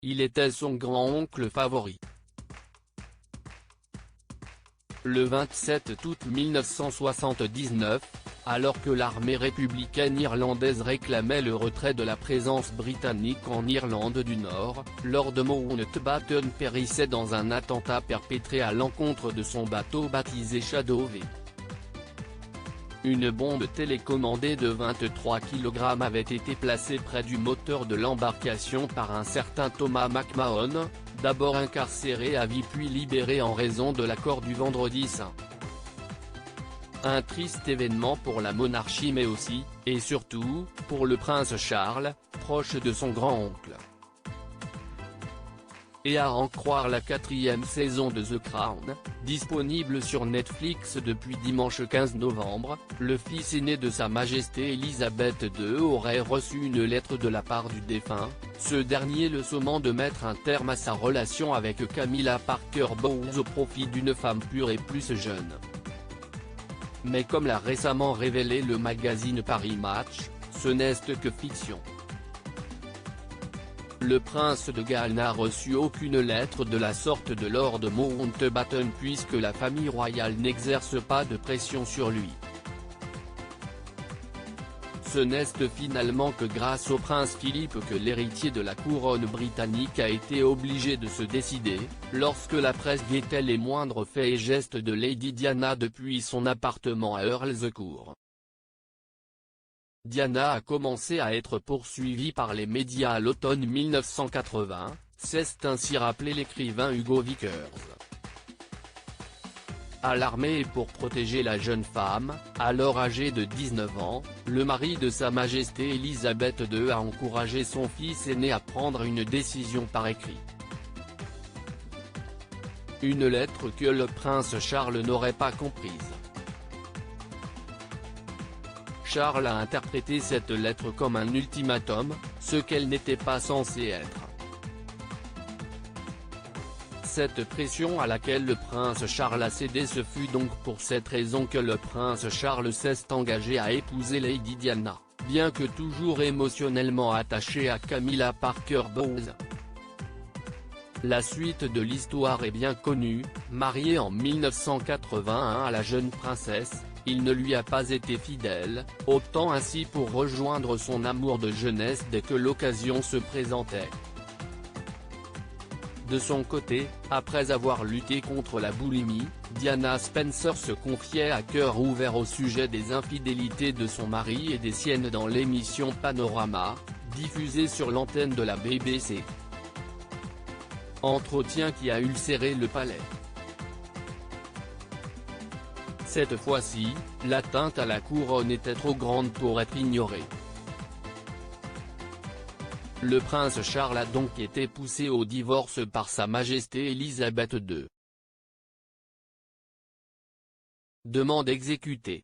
il était son grand-oncle favori. Le 27 août 1979, alors que l'armée républicaine irlandaise réclamait le retrait de la présence britannique en Irlande du Nord, Lord Mountbatten périssait dans un attentat perpétré à l'encontre de son bateau baptisé Shadow V. Une bombe télécommandée de 23 kg avait été placée près du moteur de l'embarcation par un certain Thomas McMahon, d'abord incarcéré à vie puis libéré en raison de l'accord du Vendredi Saint. Un triste événement pour la monarchie mais aussi, et surtout, pour le prince Charles, proche de son grand-oncle. Et à en croire la 4e saison de The Crown, disponible sur Netflix depuis dimanche 15 novembre, le fils aîné de Sa Majesté Elisabeth II aurait reçu une lettre de la part du défunt, ce dernier le sommant de mettre un terme à sa relation avec Camilla Parker Bowles au profit d'une femme pure et plus jeune. Mais comme l'a récemment révélé le magazine Paris Match, ce n'est que fiction. Le prince de Galles n'a reçu aucune lettre de la sorte de Lord Mountbatten puisque la famille royale n'exerce pas de pression sur lui. Ce n'est finalement que grâce au prince Philippe que l'héritier de la couronne britannique a été obligé de se décider, lorsque la presse guettait les moindres faits et gestes de Lady Diana depuis son appartement à Earl's Court. Diana a commencé à être poursuivie par les médias à l'automne 1980, s'est ainsi rappelé l'écrivain Hugo Vickers. Alarmé et pour protéger la jeune femme, alors âgée de 19 ans, le mari de Sa Majesté Elisabeth II a encouragé son fils aîné à prendre une décision par écrit. Une lettre que le prince Charles n'aurait pas comprise. Charles a interprété cette lettre comme un ultimatum, ce qu'elle n'était pas censée être. Cette pression à laquelle le prince Charles a cédé, ce fut donc pour cette raison que le prince Charles s'est engagé à épouser Lady Diana, bien que toujours émotionnellement attaché à Camilla Parker Bowles. La suite de l'histoire est bien connue, marié en 1981 à la jeune princesse, il ne lui a pas été fidèle, optant ainsi pour rejoindre son amour de jeunesse dès que l'occasion se présentait. De son côté, après avoir lutté contre la boulimie, Diana Spencer se confiait à cœur ouvert au sujet des infidélités de son mari et des siennes dans l'émission Panorama, diffusée sur l'antenne de la BBC. Entretien qui a ulcéré le palais. Cette fois-ci, l'atteinte à la couronne était trop grande pour être ignorée. Le prince Charles a donc été poussé au divorce par Sa Majesté Elisabeth II. Demande exécutée.